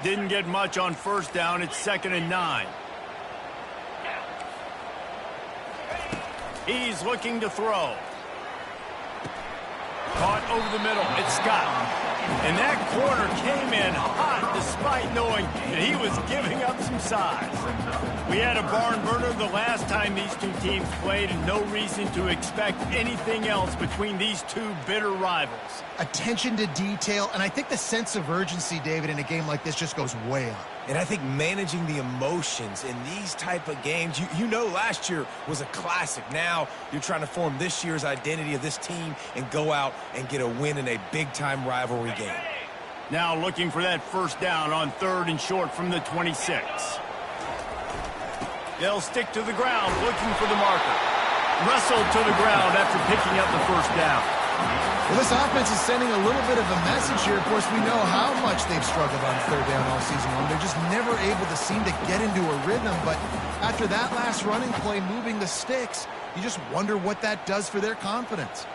Didn't get much on first down. It's 2nd and 9. He's looking to throw. Caught over the middle. It's Scott. And that corner came in hot despite knowing that he was giving up some size. We had a barn burner the last time these two teams played, and no reason to expect anything else between these two bitter rivals. Attention to detail, and I think the sense of urgency, David, in a game like this just goes way up. And I think managing the emotions in these type of games, you know last year was a classic. Now you're trying to form this year's identity of this team and go out and get a win in a big-time rivalry game. Now looking for that first down on 3rd and short from the 26. They'll stick to the ground looking for the marker. Wrestled to the ground after picking up the first down. Well, this offense is sending a little bit of a message here. Of course, we know how much they've struggled on 3rd down all season long. They're just never able to seem to get into a rhythm. But after that last running play, moving the sticks, you just wonder what that does for their confidence.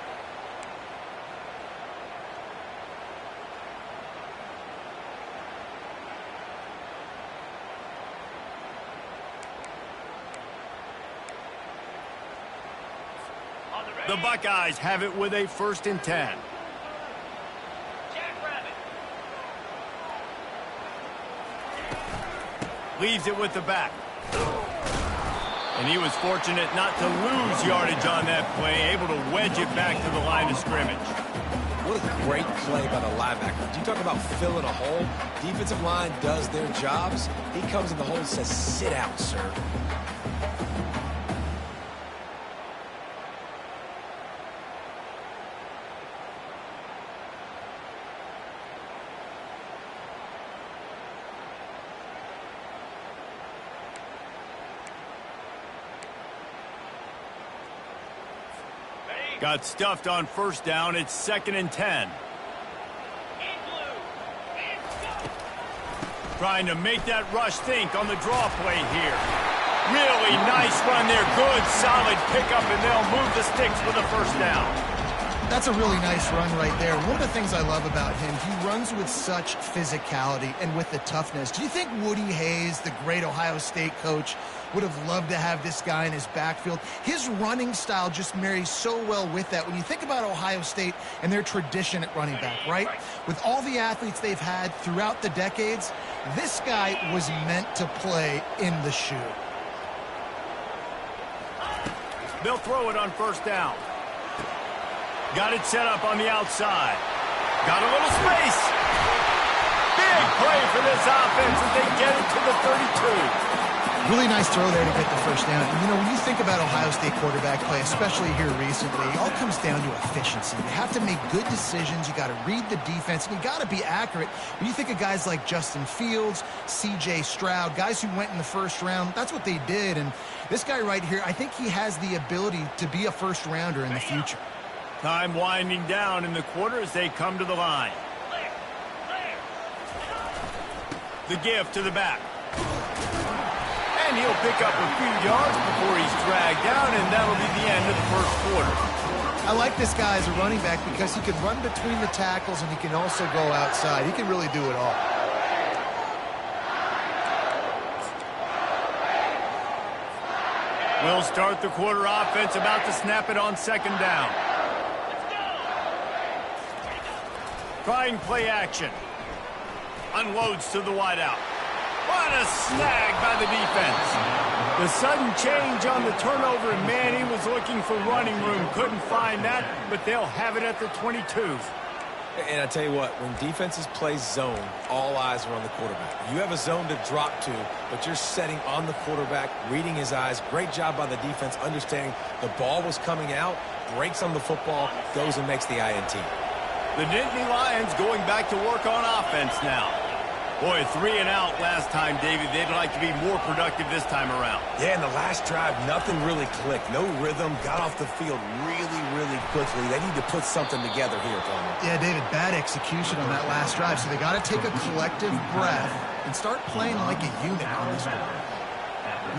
The Buckeyes have it with a 1st and 10. Leaves it with the back. And he was fortunate not to lose yardage on that play, able to wedge it back to the line of scrimmage. What a great play by the linebacker. You talk about filling a hole. Defensive line does their jobs. He comes in the hole and says, sit out, sir. Got stuffed on first down. It's 2nd and 10. Trying to make that rush think on the draw play here. Really nice run there. Good, solid pickup, and they'll move the sticks for the first down. That's a really nice run right there. One of the things I love about him, he runs with such physicality and with the toughness. Do you think Woody Hayes, the great Ohio State coach, would have loved to have this guy in his backfield? His running style just marries so well with that. When you think about Ohio State and their tradition at running back, right? With all the athletes they've had throughout the decades, this guy was meant to play in the shoe. They'll throw it on first down. Got it set up on the outside. Got a little space. Big play for this offense as they get it to the 32. Really nice throw there to get the first down. And, you know, when you think about Ohio State quarterback play, especially here recently, it all comes down to efficiency. You have to make good decisions. You got to read the defense, and you got to be accurate. When you think of guys like Justin Fields, C.J. Stroud, guys who went in the first round, that's what they did. And this guy right here, I think he has the ability to be a first-rounder in the future. Time winding down in the quarter as they come to the line. The give to the back. And he'll pick up a few yards before he's dragged down, and that'll be the end of the first quarter. I like this guy as a running back because he can run between the tackles and he can also go outside. He can really do it all. We'll start the quarter offense, about to snap it on 2nd down. Trying play action. Unloads to the wideout. What a snag by the defense. The sudden change on the turnover, and man, he was looking for running room. Couldn't find that, but they'll have it at the 22. And I tell you what, when defenses play zone, all eyes are on the quarterback. You have a zone to drop to, but you're setting on the quarterback, reading his eyes. Great job by the defense, understanding the ball was coming out, breaks on the football, goes and makes the INT. The Nittany Lions going back to work on offense now. Boy, 3 and out last time, David. They'd like to be more productive this time around. Yeah, in the last drive, nothing really clicked. No rhythm, got off the field really quickly. They need to put something together here, Palmer. Yeah, David, bad execution on that last drive. So they got to take a collective breath and start playing like a unit on this one.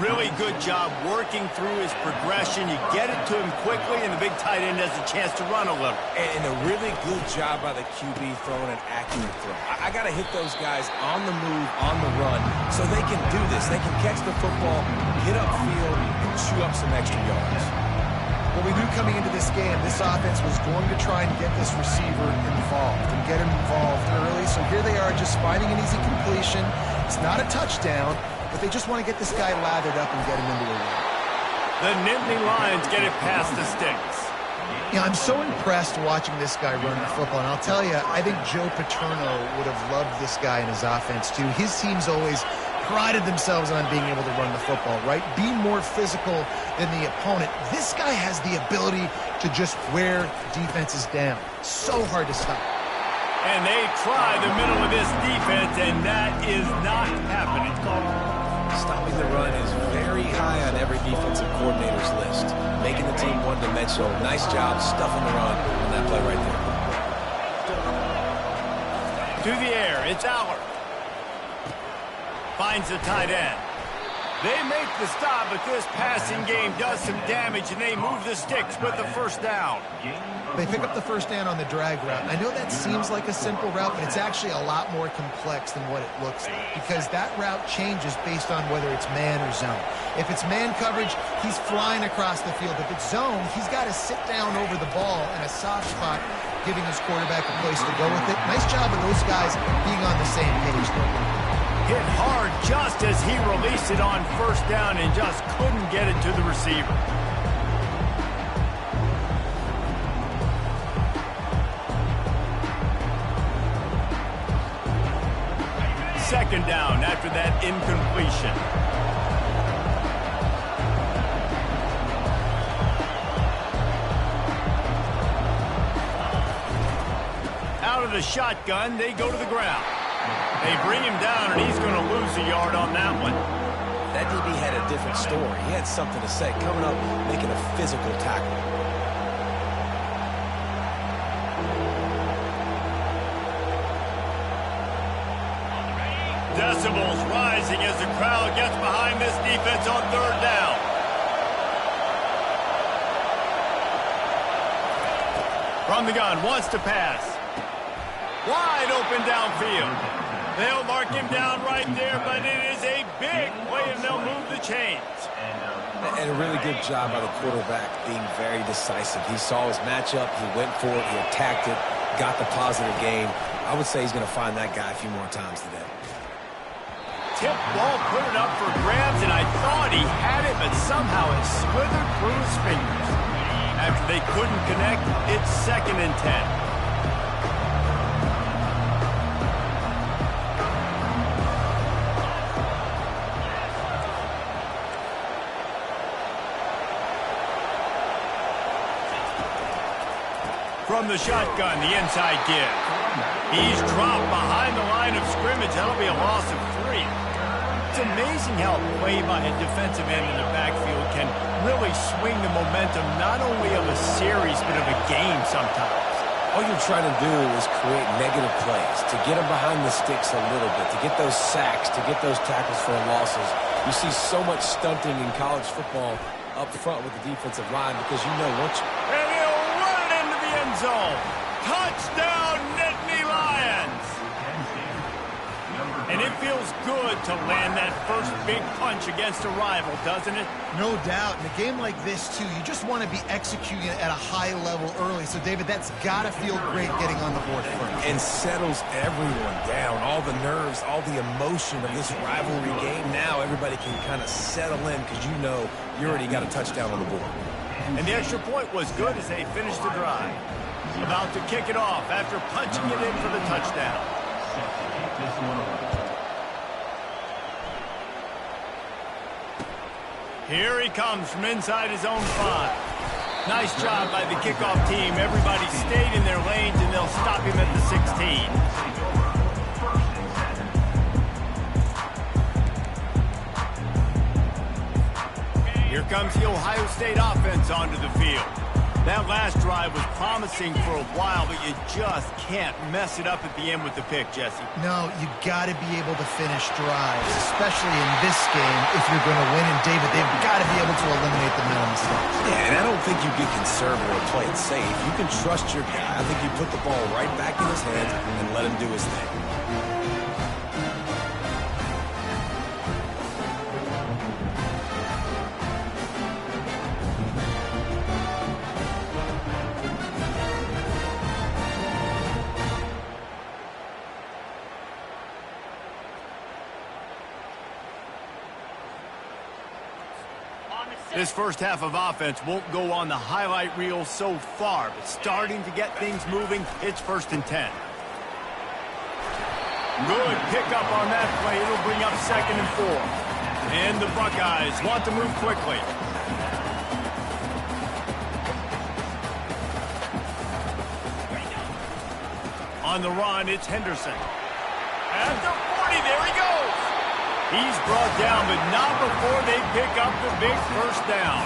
Really good job working through his progression. You get it to him quickly, and the big tight end has a chance to run a little. And a really good job by the QB throwing an accurate throw. I got to hit those guys on the move, on the run, so they can do this. They can catch the football, get upfield, and chew up some extra yards. Well, we knew coming into this game, this offense was going to try and get this receiver involved and get him involved early. So here they are just finding an easy completion. It's not a touchdown, but they just want to get this guy lathered up and get him into a win. The Nittany Lions get it past the sticks. Yeah, I'm so impressed watching this guy run the football. And I'll tell you, I think Joe Paterno would have loved this guy in his offense, too. His teams always prided themselves on being able to run the football, right? Be more physical than the opponent. This guy has the ability to just wear defenses down. So hard to stop. And they try the middle of this defense, and that is not happening. Stopping the run is very high on every defensive coordinator's list. Making the team one-dimensional. Nice job stuffing the run on that play right To there. the air, it's Aller. Finds the tight end. They make the stop, but this passing game does some damage, and they move the sticks with the first down. They pick up the first down on the drag route. I know that seems like a simple route, but it's actually a lot more complex than what it looks like, because that route changes based on whether it's man or zone. If it's man coverage, he's flying across the field. If it's zone, he's got to sit down over the ball in a soft spot, giving his quarterback a place to go with it. Nice job of those guys being on the same page. Hit hard just as he released it on first down and just couldn't get it to the receiver. Second down after that incompletion. Out of the shotgun, they go to the ground. They bring him down, and he's going to lose a yard on that one. That DB had a different story. He had something to say, coming up, making a physical tackle. Decibels rising as the crowd gets behind this defense on third down. From the gun, wants to pass. Wide open downfield. They'll mark him down right there, but it is a big play, and they'll move the chains. And a really good job by the quarterback being very decisive. He saw his matchup, he went for it, he attacked it, got the positive gain. I would say he's going to find that guy a few more times today. Tip ball, put it up for grabs, and I thought he had it, but somehow it slithered through his fingers. After they couldn't connect, it's 2nd and 10. From the shotgun, the inside give. He's dropped behind the line of scrimmage. That'll be a loss of 3. It's amazing how play by a defensive end in the backfield can really swing the momentum not only of a series but of a game sometimes. All you're trying to do is create negative plays, to get them behind the sticks a little bit, to get those sacks, to get those tackles for losses. You see so much stunting in college football up front with the defensive line because you know once you... And he'll run it into the end zone. Touchdown, Nittany Lions! And it feels good to land that first big punch against a rival, doesn't it? No doubt. In a game like this, too, you just want to be executing it at a high level early. So, David, that's got to feel great getting on the board first. And settles everyone down. All the nerves, all the emotion of this rivalry game. Now everybody can kind of settle in because you know you already got a touchdown on the board. And the extra point was good as they finished the drive. About to kick it off after punching it in for the touchdown. Here he comes from inside his own 5. Nice job by the kickoff team. Everybody stayed in their lanes, and they'll stop him at the 16. Here comes the Ohio State offense onto the field. That last drive was promising for a while, but you just can't mess it up at the end with the pick, Jesse. No, you got to be able to finish drives, especially in this game if you're going to win. And, David, they've got to be able to eliminate the mental mistakes. Yeah, and I don't think you get conservative or play it safe. You can trust your guy. I think you put the ball right back in his hands and let him do his thing. This first half of offense won't go on the highlight reel so far, but starting to get things moving, it's 1st and 10. Good pickup on that play. It'll bring up 2nd and 4. And the Buckeyes want to move quickly. On the run, it's Henderson. At the 40, there he goes. He's brought down, but not before they pick up the big first down.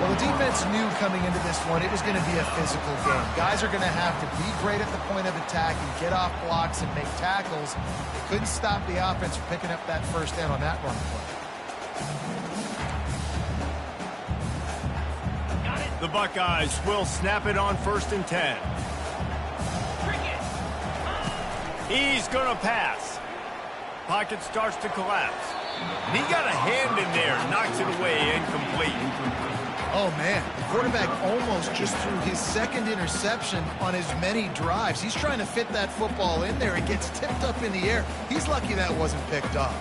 Well, the defense knew coming into this one it was going to be a physical game. Guys are going to have to be great at the point of attack and get off blocks and make tackles. They couldn't stop the offense from picking up that first down on that run play. The Buckeyes will snap it on 1st and 10. He's going to pass. Pocket starts to collapse. And he got a hand in there, knocks it away, incomplete. Oh, man. The quarterback almost just threw his 2nd interception on as many drives. He's trying to fit that football in there. It gets tipped up in the air. He's lucky that wasn't picked off.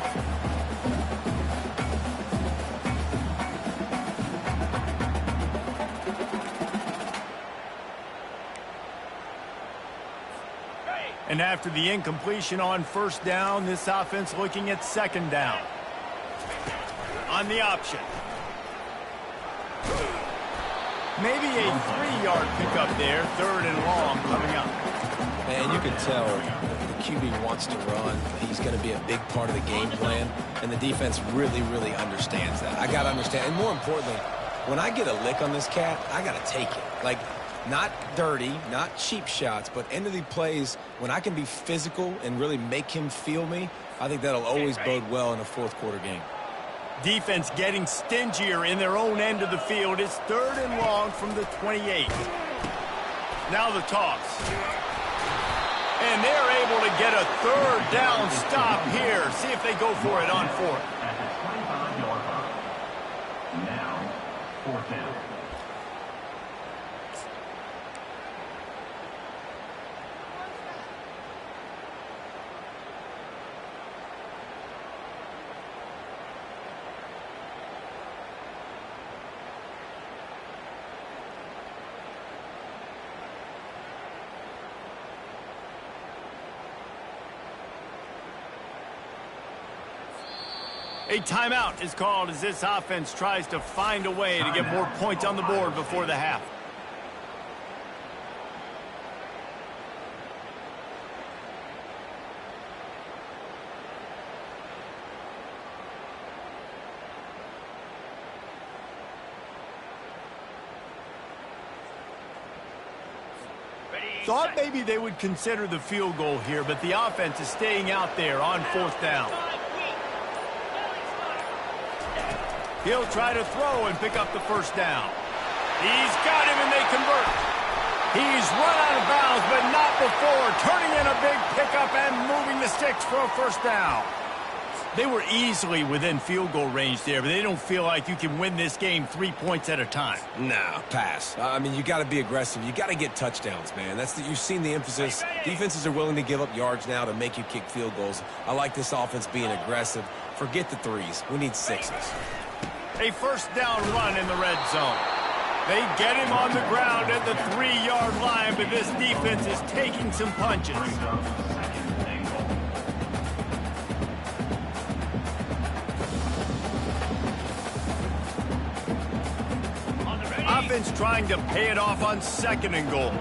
And after the incompletion on 1st down, this offense looking at 2nd down. On the option. Maybe a 3-yard pickup there, 3rd and long coming up. Man, you can tell the QB wants to run. He's going to be a big part of the game plan, and the defense really, really understands that. I got to understand, and more importantly, when I get a lick on this cat, I got to take it. Like, not dirty, not cheap shots, but end of the plays, when I can be physical and really make him feel me, I think that'll always bode well in a 4th quarter game. Defense getting stingier in their own end of the field. It's 3rd and long from the 28. Now the toss. And they're able to get a 3rd down stop here. See if they go for it on 4th. Now, 4th down. A timeout is called as this offense tries to find a way to get more points on the board before the half. Thought maybe they would consider the field goal here, but the offense is staying out there on 4th down. He'll try to throw and pick up the 1st down. He's got him and they convert. He's run out of bounds, but not before turning in a big pickup and moving the sticks for a 1st down. They were easily within field goal range there, but they don't feel like you can win this game 3 points at a time. Nah, pass. I mean, you got to be aggressive. You got to get touchdowns, man. You've seen the emphasis. Defenses are willing to give up yards now to make you kick field goals. I like this offense being aggressive. Forget the 3s. We need 6s. A 1st down run in the red zone. They get him on the ground at the 3-yard line, but this defense is taking some punches. Offense trying to pay it off on 2nd and goal.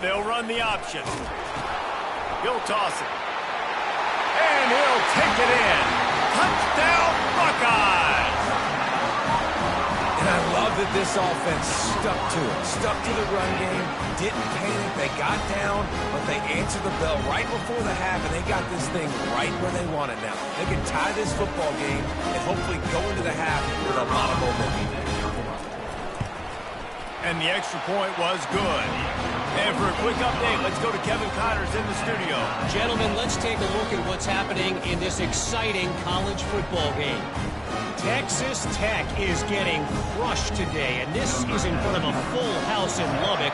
They'll run the option. He'll toss it. And and he'll take it in. Touchdown, Buckeyes! And I love that this offense stuck to it, stuck to the run game, didn't panic, they got down, but they answered the bell right before the half, and they got this thing right where they want it now. They can tie this football game and hopefully go into the half with a lot of momentum. And the extra point was good. And for a quick update, let's go to Kevin Connors in the studio. Gentlemen, let's take a look at what's happening in this exciting college football game. Texas Tech is getting crushed today, and this is in front of a full house in Lubbock.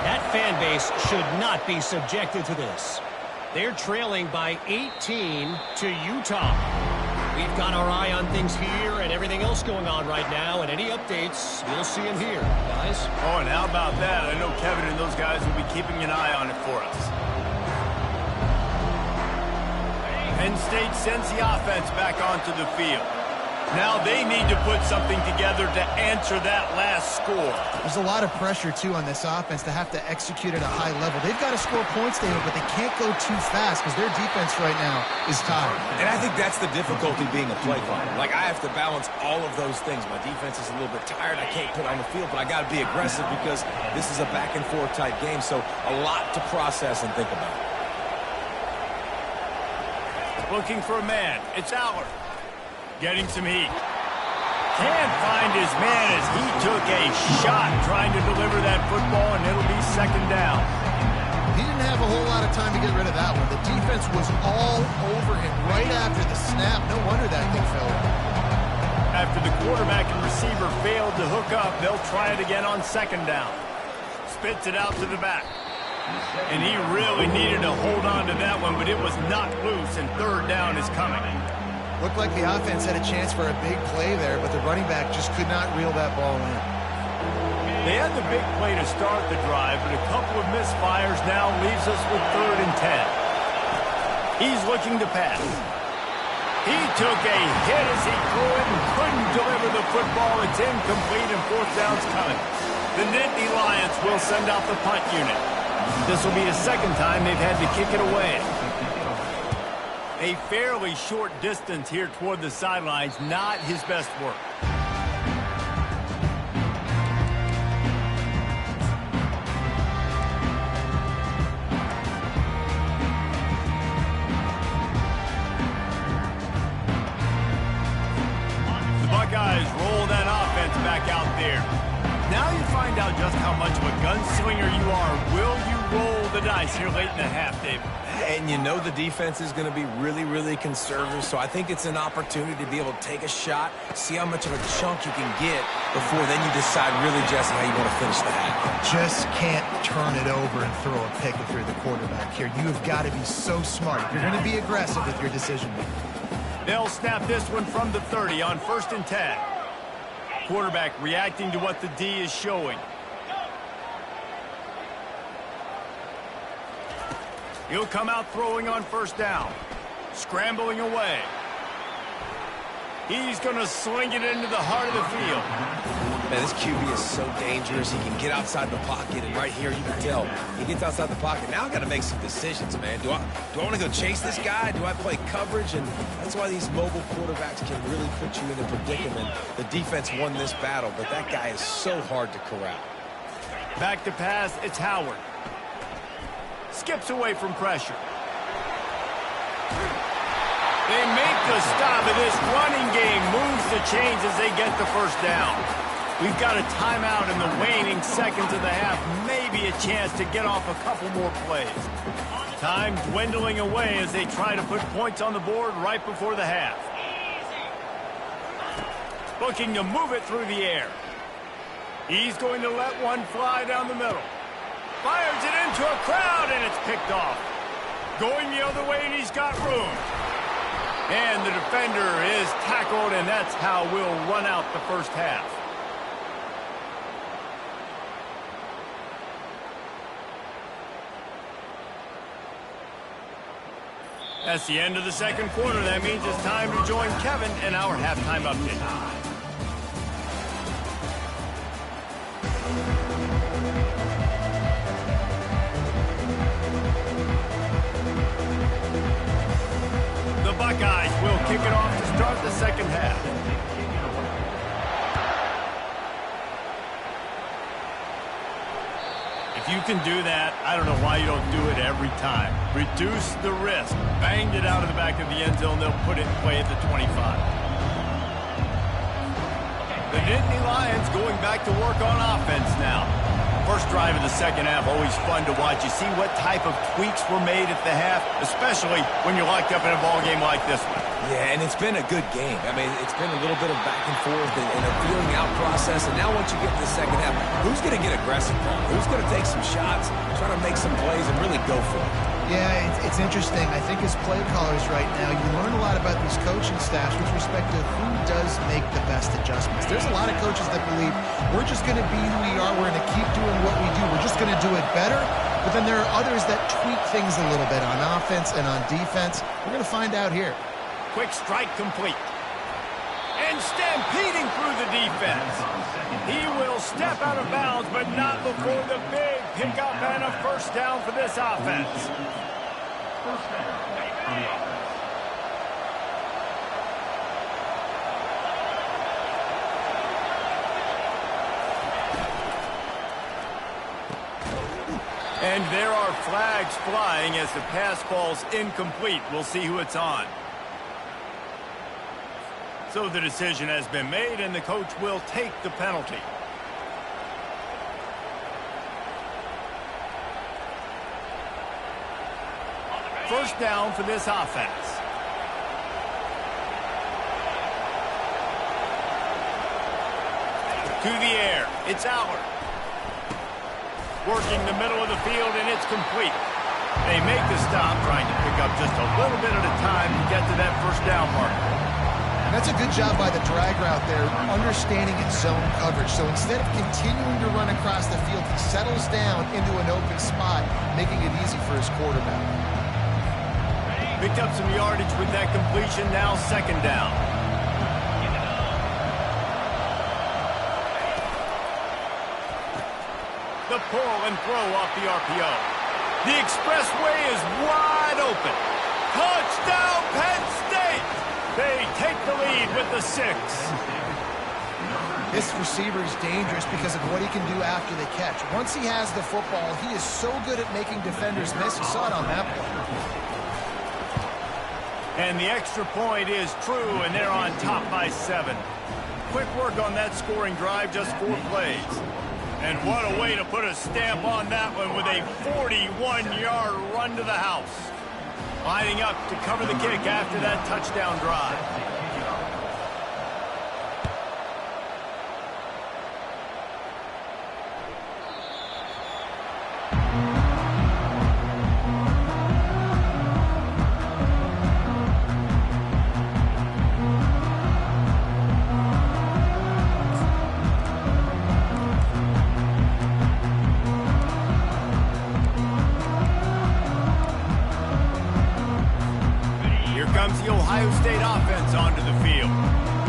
That fan base should not be subjected to this. They're trailing by 18 to Utah. We've got our eye on things here and everything else going on right now, and any updates, we'll see them here, guys. Oh, and how about that? I know Kevin and those guys will be keeping an eye on it for us. Penn State sends the offense back onto the field. Now they need to put something together to answer that last score. There's a lot of pressure, too, on this offense to have to execute at a high level. They've got to score points, David, but they can't go too fast because their defense right now is tired. And I think that's the difficulty being a play caller. Like, I have to balance all of those things. My defense is a little bit tired. I can't put on the field, but I got to be aggressive because this is a back-and-forth type game, so a lot to process and think about. Looking for a man. It's Allard. Getting some heat. Can't find his man as he took a shot trying to deliver that football, and it'll be second down. He didn't have a whole lot of time to get rid of that one. The defense was all over him right after the snap. No wonder that thing fell. After the quarterback and receiver failed to hook up, they'll try it again on second down. Spits it out to the back. And he really needed to hold on to that one, but it was knocked loose, and third down is coming. Looked like the offense had a chance for a big play there, but the running back just could not reel that ball in. They had the big play to start the drive, but a couple of misfires now leaves us with 3rd and 10. He's looking to pass. He took a hit as he threw it and couldn't deliver the football. It's incomplete, and 4th down's coming. The Nittany Lions will send out the punt unit. This will be the second time they've had to kick it away. A fairly short distance here toward the sidelines, not his best work. The Buckeyes roll that offense back out there. Now you find out just how much of a gunslinger you are. Will you roll the dice here late in the half, David? And you know the defense is going to be really, really conservative, so I think it's an opportunity to be able to take a shot, see how much of a chunk you can get before then you decide really, Jesse, how you want to finish the half. Just can't turn it over and throw a pick if you're the quarterback here. You have got to be so smart. You're going to be aggressive with your decision making. They'll snap this one from the 30 on 1st and 10. Quarterback reacting to what the D is showing. He'll come out throwing on 1st down. Scrambling away. He's going to sling it into the heart of the field. Man, this QB is so dangerous. He can get outside the pocket, and right here you can tell he gets outside the pocket. Now I've got to make some decisions, man. Do I want to go chase this guy? Do I play coverage? And that's why these mobile quarterbacks can really put you in a predicament. The defense won this battle, but that guy is so hard to corral. Back to pass, it's Howard. Skips away from pressure. They make the stop, and this running game moves the chains as they get the 1st down. We've got a timeout in the waning seconds of the half. Maybe a chance to get off a couple more plays. Time dwindling away as they try to put points on the board right before the half. Looking to move it through the air. He's going to let one fly down the middle. Fires it into a crowd, and it's picked off. Going the other way, and he's got room. And the defender is tackled, and that's how we'll run out the 1st half. That's the end of the 2nd quarter. That means it's time to join Kevin in our halftime update. kick it off to start the second half. If you can do that, I don't know why you don't do it every time. Reduce the risk. Banged it out of the back of the end zone. They'll put it in play at the 25. The Nittany Lions going back to work on offense now. First drive of the second half, always fun to watch. You see what type of tweaks were made at the half, especially when you're locked up in a ball game like this one. Yeah, and it's been a good game. I mean, it's been a little bit of back and forth and a feeling out process. And now once you get to the second half, who's going to get aggressive, Paul? Who's going to take some shots, try to make some plays, and really go for it? Yeah, it's interesting. I think as play callers right now, you learn a lot about these coaching staffs with respect to who does make the best adjustments. There's a lot of coaches that believe we're just going to be who we are. We're going to keep doing what we do. We're just going to do it better. But then there are others that tweak things a little bit on offense and on defense. We're going to find out here. Quick strike complete. And stampeding through the defense. He will step out of bounds, but not before the big pickup and a first down for this offense. First down on the offense. And there are flags flying as the pass falls incomplete. We'll see who it's on. So the decision has been made, and the coach will take the penalty. First down for this offense. To the air. It's Allard. Working the middle of the field, and it's complete. They make the stop, trying to pick up just a little bit at a time to get to that first down marker. And that's a good job by the drag route there, understanding its zone coverage. So instead of continuing to run across the field, he settles down into an open spot, making it easy for his quarterback. Picked up some yardage with that completion, now second down. The pull and throw off the RPO. The expressway is wide open. Touchdown, Penn State! They take the lead with the 6. This receiver is dangerous because of what he can do after the catch. Once he has the football, he is so good at making defenders miss. You saw it on that play. And the extra point is true, and they're on top by 7. Quick work on that scoring drive, just 4 plays. And what a way to put a stamp on that one with a 41-yard run to the house. Lining up to cover the kick after that touchdown drive. Comes the Ohio State offense onto the field.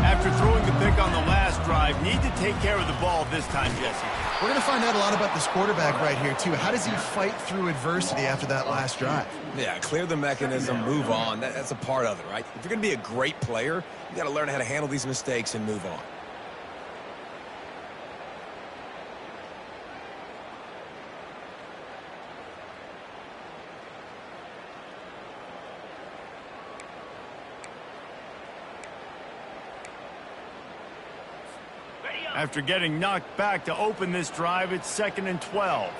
After throwing the pick on the last drive, need to take care of the ball this time, Jesse. We're going to find out a lot about this quarterback right here, too. How does he fight through adversity after that last drive? Yeah, clear the mechanism, move on. That's a part of it, right? If you're going to be a great player, you got to learn how to handle these mistakes and move on. After getting knocked back to open this drive, it's 2nd and 12.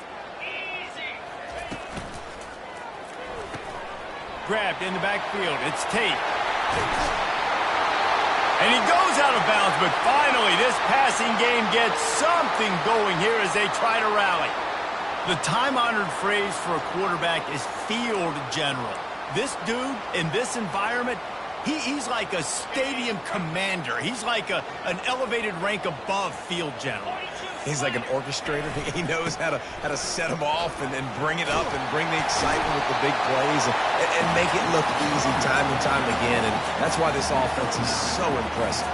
Grabbed in the backfield. It's Tate. And he goes out of bounds, but finally this passing game gets something going here as they try to rally. The time-honored phrase for a quarterback is field general. This dude in this environment, he's like a stadium commander. He's like an elevated rank above field general. He's like an orchestrator. He knows how to set them off and then bring it up and bring the excitement with the big plays and make it look easy time and time again. And that's why this offense is so impressive.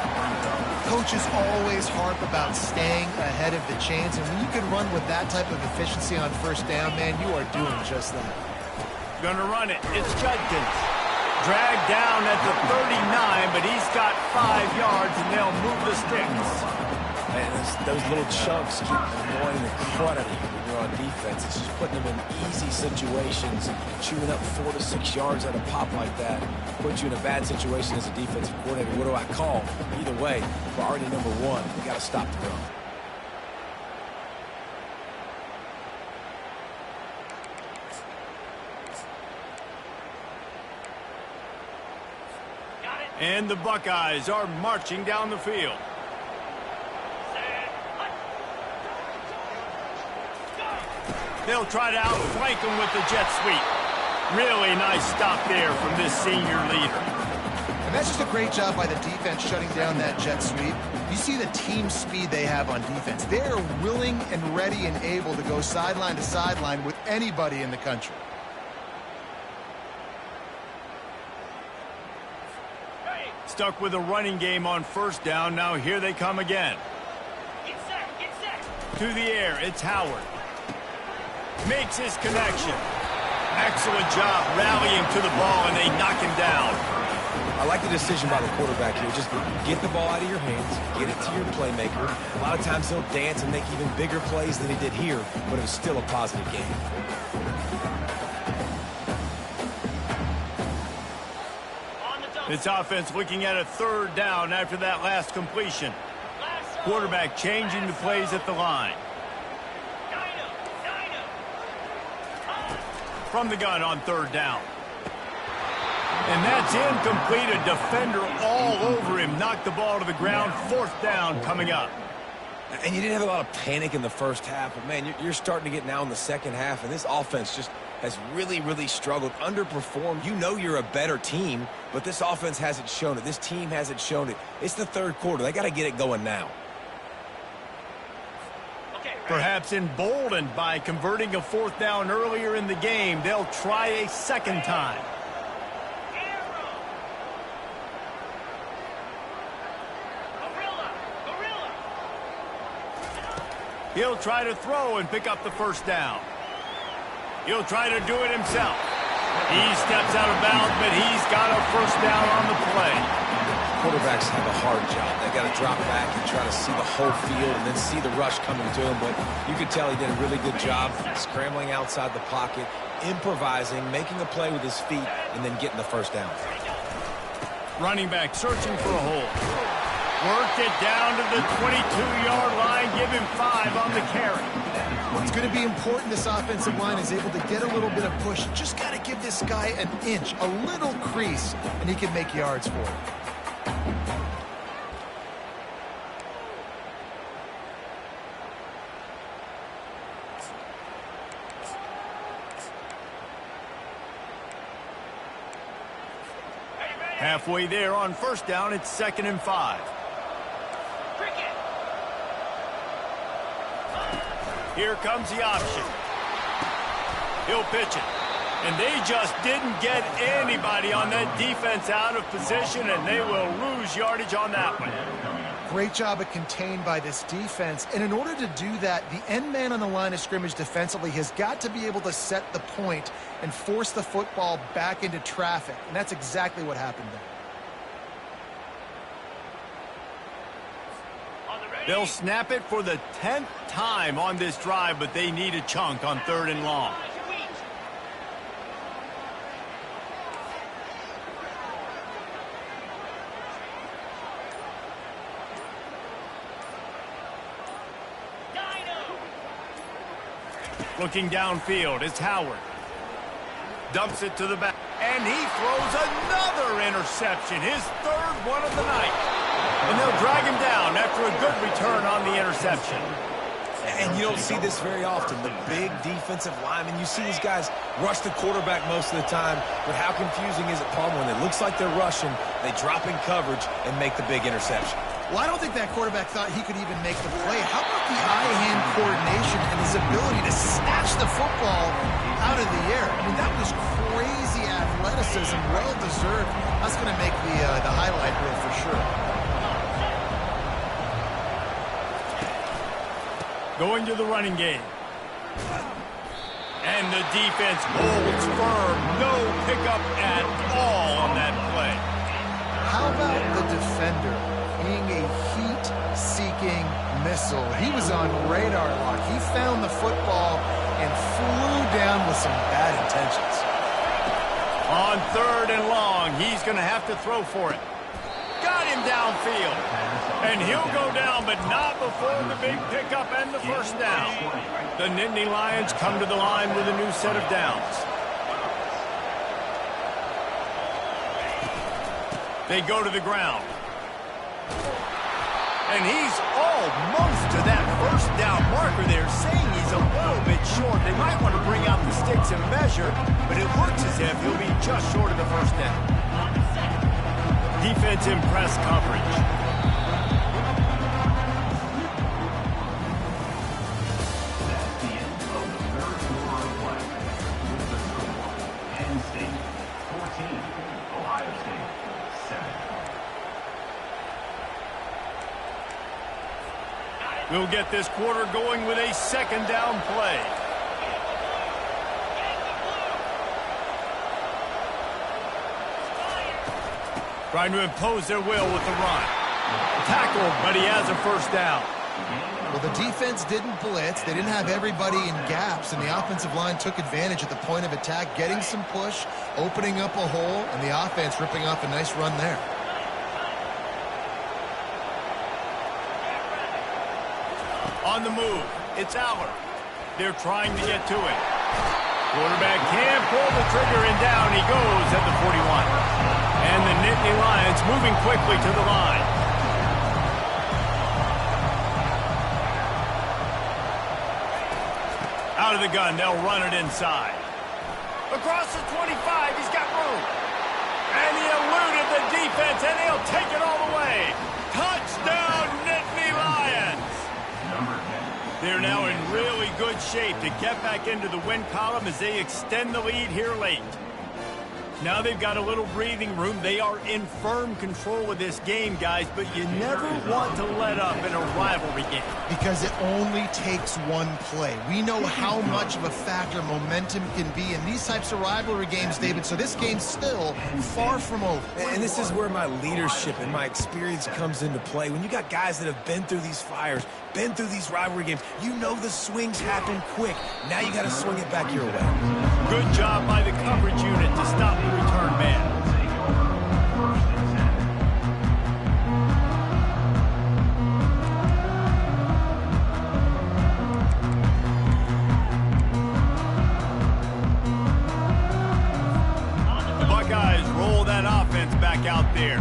Coaches always harp about staying ahead of the chains, and when you can run with that type of efficiency on first down, man, you are doing just that. Gonna run it. It's Judkins. Dragged down at the 39, but he's got 5 yards, and they'll move the sticks. Man, those little chunks keep annoying the crud out of you when you're on defense. It's just putting them in easy situations, chewing up 4 to 6 yards at a pop like that. Puts you in a bad situation as a defensive coordinator. What do I call? Either way, priority number one, we got to stop the run. And the Buckeyes are marching down the field. They'll try to outflank him with the jet sweep. Really nice stop there from this senior leader. And that's just a great job by the defense shutting down that jet sweep. You see the team speed they have on defense. They are willing and ready and able to go sideline to sideline with anybody in the country. Stuck with a running game on first down. Now here they come again. Get set. To the air, it's Howard. Makes his connection. Excellent job rallying to the ball, and they knock him down. I like the decision by the quarterback here. Just get the ball out of your hands, get it to your playmaker. A lot of times he'll dance and make even bigger plays than he did here, but it was still a positive game. This offense looking at a third down after that last completion. Quarterback changing the plays at the line. From the gun on third down. And that's incomplete. A defender all over him. Knocked the ball to the ground. Fourth down coming up. And you didn't have a lot of panic in the first half, but, man, you're starting to get now in the second half, and this offense just has really, really struggled, underperformed. You know you're a better team, but this offense hasn't shown it. This team hasn't shown it. It's the third quarter. They got to get it going now. Perhaps emboldened by converting a fourth down earlier in the game, they'll try a second time. He'll try to throw and pick up the first down. He'll try to do it himself. He steps out of bounds, but he's got a first down on the play. Quarterbacks have a hard job. They got to drop back and try to see the whole field and then see the rush coming to him. But you could tell he did a really good job scrambling outside the pocket, improvising, making a play with his feet, and then getting the first down. Running back searching for a hole. Worked it down to the 22-yard line. Give him 5 on the carry. It's going to be important this offensive line is able to get a little bit of push. Just got to give this guy an inch, a little crease, and he can make yards for it. Halfway there on first down, it's 2nd and 5. Here comes the option. He'll pitch it. And they just didn't get anybody on that defense out of position, and they will lose yardage on that one. Great job of contained by this defense. And in order to do that, the end man on the line of scrimmage defensively has got to be able to set the point and force the football back into traffic. And that's exactly what happened there. They'll snap it for the 10th time on this drive, but they need a chunk on 3rd and long. Looking downfield, it's Howard. Dumps it to the back, and he throws another interception, his 3rd one of the night. And they'll drag him down after a good return on the interception. And you don't see this very often, the big defensive linemen. You see these guys rush the quarterback most of the time, but how confusing is it, Palmer, when it looks like they're rushing, they drop in coverage and make the big interception? Well, I don't think that quarterback thought he could even make the play. How about the eye-hand coordination and his ability to snatch the football out of the air? I mean, that was crazy athleticism, well-deserved. That's going to make the highlight reel for sure. Going to the running game. And the defense holds firm. No pickup at all on that play. How about the defender being a heat-seeking missile? He was on radar lock. He found the football and flew down with some bad intentions. On 3rd and long, he's going to have to throw for it. Got him downfield. And he'll go down, but not before the big pickup and the first down. The Nittany Lions come to the line with a new set of downs. They go to the ground. And he's almost to that first down marker there, saying he's a little bit short. They might want to bring out the sticks and measure, but it looks as if he'll be just short of the first down. Defense in press coverage. That's the end of the third quarter of play. With the score, Penn State 14, Ohio State 7. We'll get this quarter going with a second down play. Trying to impose their will with the run. Tackled, but he has a first down. Well, the defense didn't blitz. They didn't have everybody in gaps, and the offensive line took advantage at the point of attack, getting some push, opening up a hole, and the offense ripping off a nice run there. On the move, it's Aller. They're trying to get to it. Quarterback can't pull the trigger, and down he goes at the 41. And the Nittany Lions moving quickly to the line. Out of the gun, they'll run it inside. Across the 25, he's got room. And he eluded the defense, and he'll take it all the way. Touchdown, Nittany Lions! They're now in really good shape to get back into the win column as they extend the lead here late. Now they've got a little breathing room. They are in firm control of this game, guys, but you never want to let up in a rivalry game. Because it only takes one play. We know how much of a factor momentum can be in these types of rivalry games, David, so this game's still far from over. And this is where my leadership and my experience comes into play. When you got guys that have been through these fires, been through these rivalry games, you know the swings happen quick. Now you got to swing it back your way. Good job by the coverage unit to stop the return man. The Buckeyes roll that offense back out there.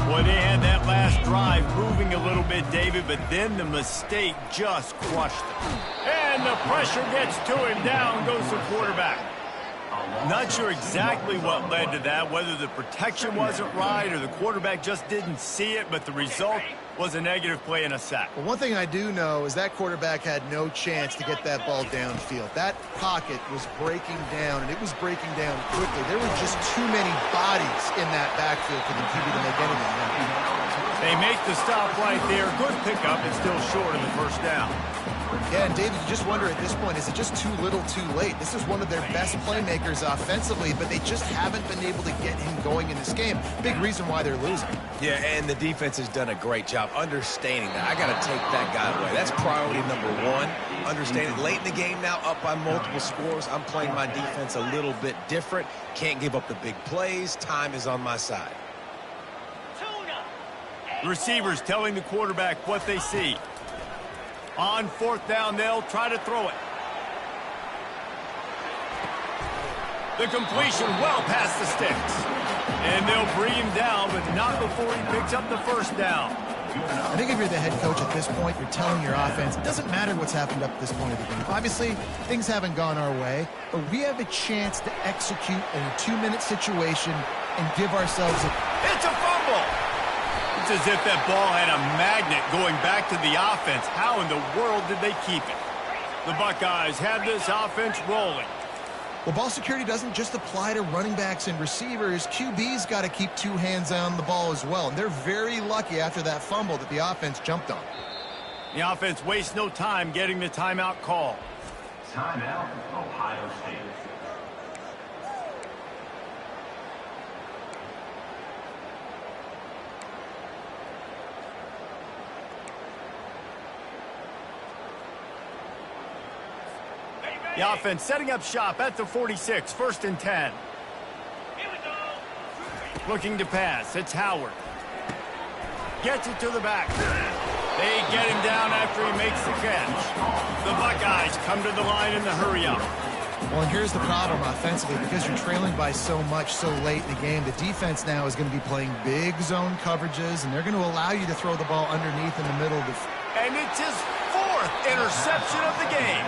Boy, they had that last drive moving a little bit, David, but then the mistake just crushed them. And the pressure gets to him. Down goes the quarterback. Not sure exactly what led to that, whether the protection wasn't right or the quarterback just didn't see it, but the result was a negative play and a sack. Well, one thing I do know is that quarterback had no chance to get that ball downfield. That pocket was breaking down, and it was breaking down quickly. There were just too many bodies in that backfield for the QB to make anything happen. They make the stop right there. Good pickup and still short of the first down. Yeah, and David, you just wonder at this point, is it just too little too late? This is one of their best playmakers offensively, but they just haven't been able to get him going in this game. Big reason why they're losing. Yeah, and the defense has done a great job understanding that. I got to take that guy away. That's priority number one. Understanding late in the game now, up by multiple scores. I'm playing my defense a little bit different. Can't give up the big plays. Time is on my side. The receivers telling the quarterback what they see. On fourth down, they'll try to throw it. The completion well past the sticks. And they'll bring him down, but not before he picks up the first down. I think if you're the head coach at this point, you're telling your offense, it doesn't matter what's happened up to this point of the game. Obviously, things haven't gone our way, but we have a chance to execute in a 2-minute situation and give ourselves a... It's a fumble! It's as if that ball had a magnet going back to the offense. How in the world did they keep it? The Buckeyes have this offense rolling. Well, ball security doesn't just apply to running backs and receivers. QB's got to keep 2 hands on the ball as well. And they're very lucky after that fumble that the offense jumped on. The offense wastes no time getting the timeout call. Timeout, Ohio State. The offense setting up shop at the 46, 1st and 10. Looking to pass, it's Howard. Gets it to the back. They get him down after he makes the catch. The Buckeyes come to the line in the hurry-up. Well, and here's the problem offensively. Because you're trailing by so much so late in the game, the defense now is going to be playing big zone coverages, and they're going to allow you to throw the ball underneath in the middle. And it's his 4th interception of the game.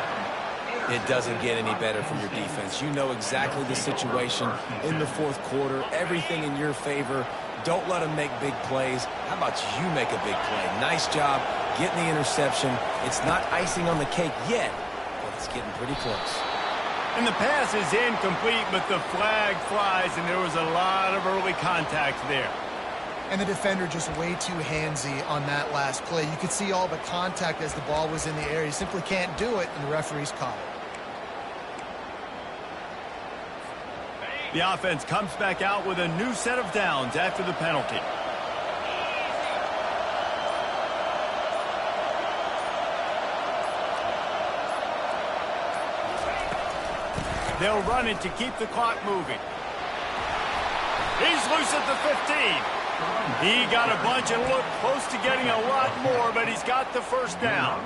It doesn't get any better from your defense. You know exactly the situation in the 4th quarter. Everything in your favor. Don't let them make big plays. How about you make a big play? Nice job getting the interception. It's not icing on the cake yet, but it's getting pretty close. And the pass is incomplete, but the flag flies, and there was a lot of early contact there. And the defender just way too handsy on that last play. You could see all the contact as the ball was in the air. He simply can't do it, and the referee's caught it. The offense comes back out with a new set of downs after the penalty. They'll run it to keep the clock moving. He's loose at the 15. He got a bunch and looked close to getting a lot more, but he's got the 1st down.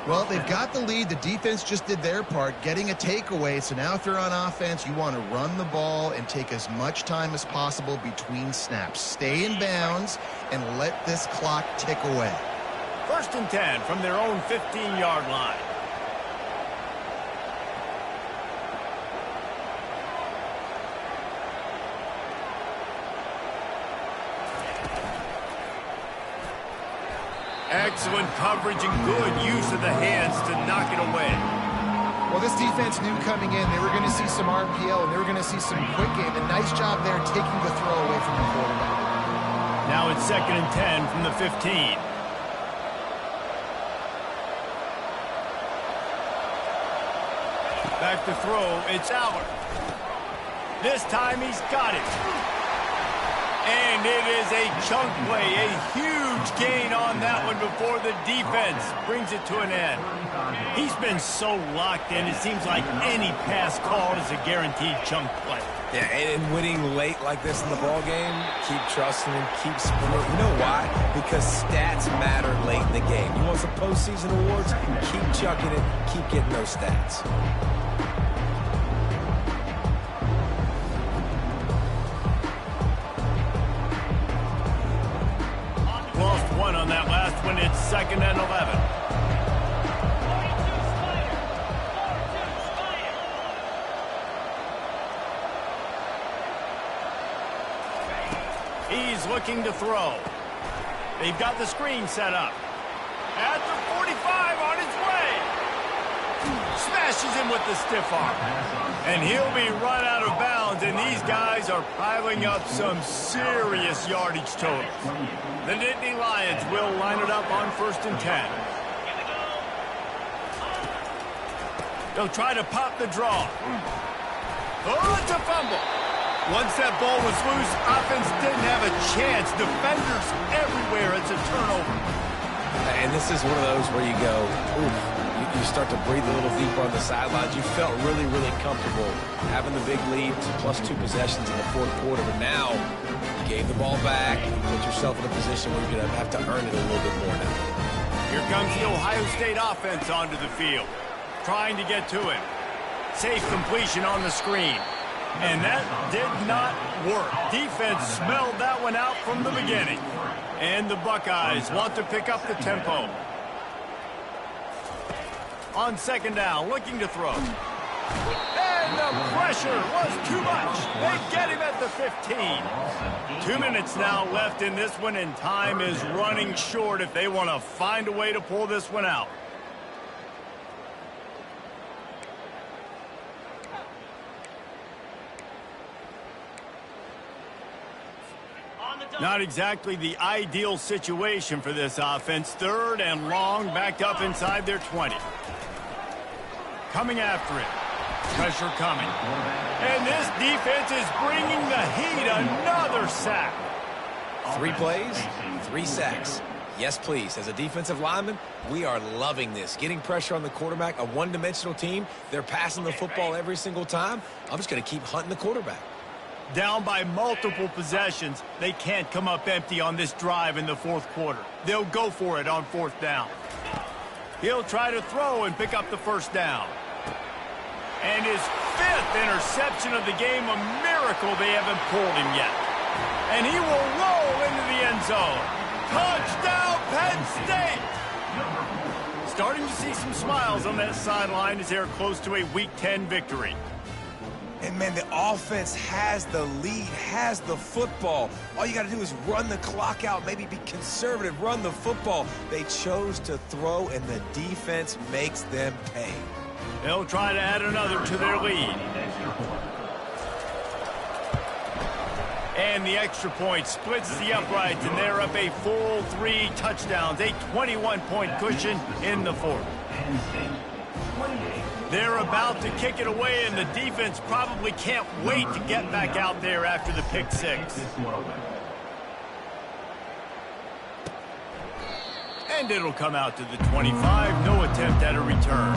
Well, they've got the lead. The defense just did their part, getting a takeaway. So now if they're on offense, you want to run the ball and take as much time as possible between snaps. Stay in bounds and let this clock tick away. 1st and 10 from their own 15-yard line. Excellent coverage and good use of the hands to knock it away. Well, this defense knew coming in they were going to see some RPO and they were going to see some quick game. A nice job there taking the throw away from the quarterback. Now it's 2nd and 10 from the 15. Back to throw, it's Howard. This time he's got it. And it is a chunk play, a huge gain on that one before the defense brings it to an end. He's been so locked in, it seems like any pass called is a guaranteed chunk play. Yeah, and winning late like this in the ball game, keep trusting him, keep spinning. You know why? Because stats matter late in the game. You want some postseason awards? Keep chucking it, keep getting those stats. Lost one on that last one. It's 2nd and 11. He's looking to throw. They've got the screen set up. At the 45 on his way. Smashes him with the stiff arm. And he'll be run out of bounds, and these guys are piling up some serious yardage totals. The Nittany Lions will line it up on 1st and 10. They'll try to pop the draw. Oh, it's a fumble. Once that ball was loose, offense didn't have a chance. Defenders everywhere. It's a turnover. And this is one of those where you go, oof. You start to breathe a little deeper on the sidelines. You felt really, really comfortable having the big lead, +2 possessions in the 4th quarter. But now, you gave the ball back. You put yourself in a position where you're going to have to earn it a little bit more now. Here comes the Ohio State offense onto the field, trying to get to him. Safe completion on the screen. And that did not work. Defense smelled that one out from the beginning. And the Buckeyes want to pick up the tempo. On 2nd down, looking to throw. And the pressure was too much. They get him at the 15. 2 minutes now left in this one, and time is running short if they want to find a way to pull this one out. Not exactly the ideal situation for this offense. 3rd and long, backed up inside their 20. coming after it. Pressure coming. And this defense is bringing the heat. Another sack. 3 plays, 3 sacks. Yes, please. As a defensive lineman, we are loving this. Getting pressure on the quarterback, a one-dimensional team. They're passing the football every single time. I'm just going to keep hunting the quarterback. Down by multiple possessions, they can't come up empty on this drive in the fourth quarter. They'll go for it on 4th down. He'll try to throw and pick up the 1st down. And his 5th interception of the game, a miracle they haven't pulled him yet. And he will roll into the end zone. Touchdown, Penn State! Starting to see some smiles on that sideline as they're close to a Week 10 victory. And, man, the offense has the lead, has the football. All you got to do is run the clock out, maybe be conservative, run the football. They chose to throw, and the defense makes them pay. They'll try to add another to their lead. And the extra point splits the uprights, and they're up a full 3 touchdowns, a 21-point cushion in the 4th. They're about to kick it away, and the defense probably can't wait to get back out there after the pick 6. And it'll come out to the 25. No attempt at a return.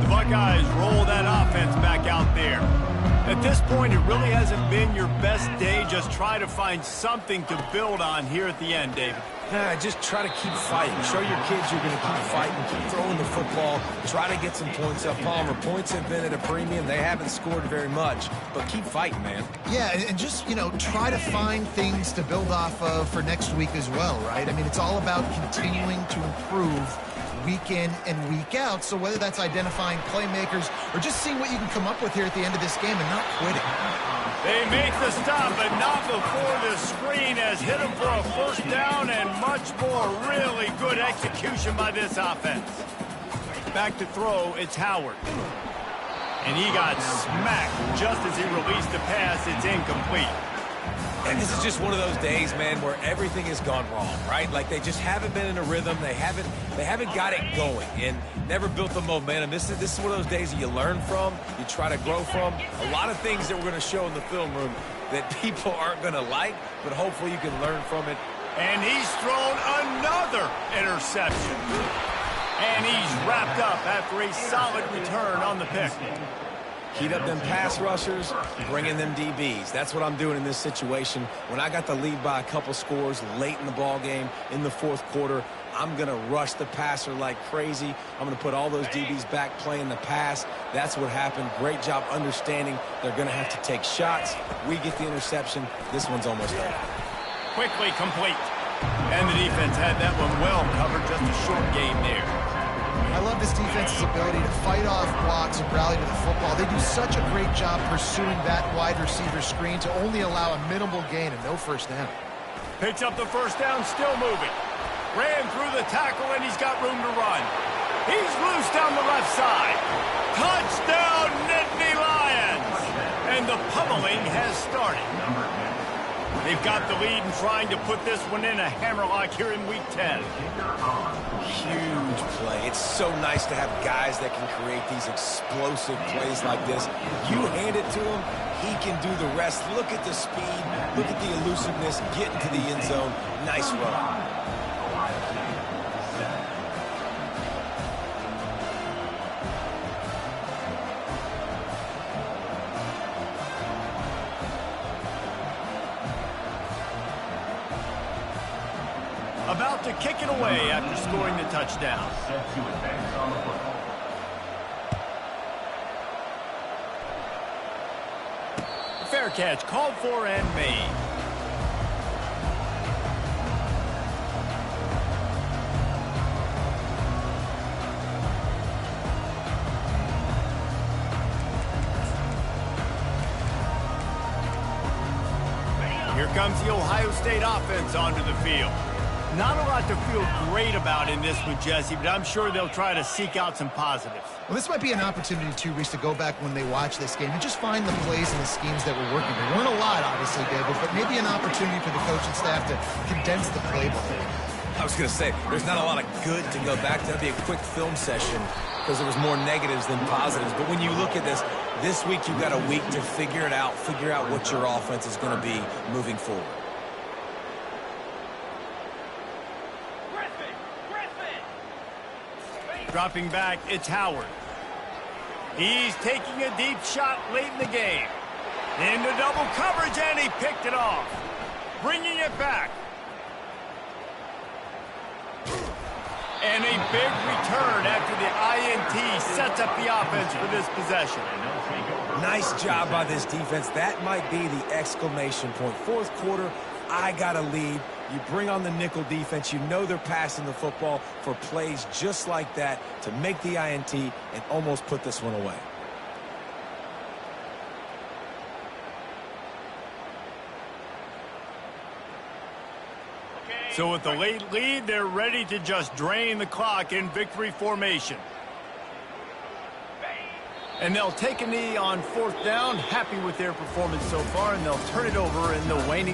The Buckeyes roll that offense back out there. At this point, it really hasn't been your best day. Just try to find something to build on here at the end, David. Just try to keep fighting. Show your kids you're going to keep fighting, keep throwing the football, try to get some points up. Palmer, points have been at a premium. They haven't scored very much, but keep fighting, man. Yeah, and just, try to find things to build off of for next week as well, right? I mean, it's all about continuing to improve week in and week out. So whether that's identifying playmakers or just seeing what you can come up with here at the end of this game and not quitting. They make the stop, but not before the screen has hit them for a 1st down and much more. Really good execution by this offense. Back to throw, it's Howard. And he got smacked just as he released the pass. It's incomplete. And this is just one of those days, man, where everything has gone wrong, right? Like they just haven't been in a rhythm. They haven't got it going and never built the momentum. This is one of those days that you learn from, you try to grow from. A lot of things that we're going to show in the film room that people aren't going to like, but hopefully you can learn from it. And he's thrown another interception. And he's wrapped up after a solid return on the pick. Heat up them pass rushers, bring in them DBs. That's what I'm doing in this situation. When I got the lead by a couple scores late in the ball game, in the 4th quarter, I'm going to rush the passer like crazy. I'm going to put all those DBs back playing the pass. That's what happened. Great job understanding they're going to have to take shots. We get the interception. This one's almost over. Quickly complete. And the defense had that one well covered. Just a short game there. I love this defense's ability to fight off blocks and rally to the football. They do such a great job pursuing that wide receiver screen to only allow a minimal gain and no 1st down. Picks up the 1st down, still moving. Ran through the tackle, and he's got room to run. He's loose down the left side. Touchdown, Nittany Lions! And the pummeling has started. They've got the lead and trying to put this one in a hammerlock here in Week 10. Huge play. It's so nice to have guys that can create these explosive plays like this. You hand it to him, he can do the rest. Look at the speed, look at the elusiveness, get into the end zone. Nice run. About to kick it away after scoring the touchdown. Set to advance on the football. Fair catch called for and made. Here comes the Ohio State offense onto the field. Not a lot to feel great about in this one, Jesse, but I'm sure they'll try to seek out some positives. Well, this might be an opportunity, too, Reese, to go back when they watch this game and just find the plays and the schemes that were working. There weren't a lot, obviously, David, but maybe an opportunity for the coaching staff to condense the playbook. I was going to say, there's not a lot of good to go back to. That'd be a quick film session because there was more negatives than positives. But when you look at this week you've got a week to figure it out, figure out what your offense is going to be moving forward. Dropping back, it's Howard. He's taking a deep shot late in the game. Into double coverage, and he picked it off. Bringing it back. And a big return after the INT sets up the offense for this possession. Nice job by this defense. That might be the exclamation point. Fourth quarter, I got a lead. You bring on the nickel defense. You know they're passing the football for plays just like that to make the INT and almost put this one away. So with the late lead, they're ready to just drain the clock in victory formation. And they'll take a knee on fourth down, happy with their performance so far, and they'll turn it over in the waning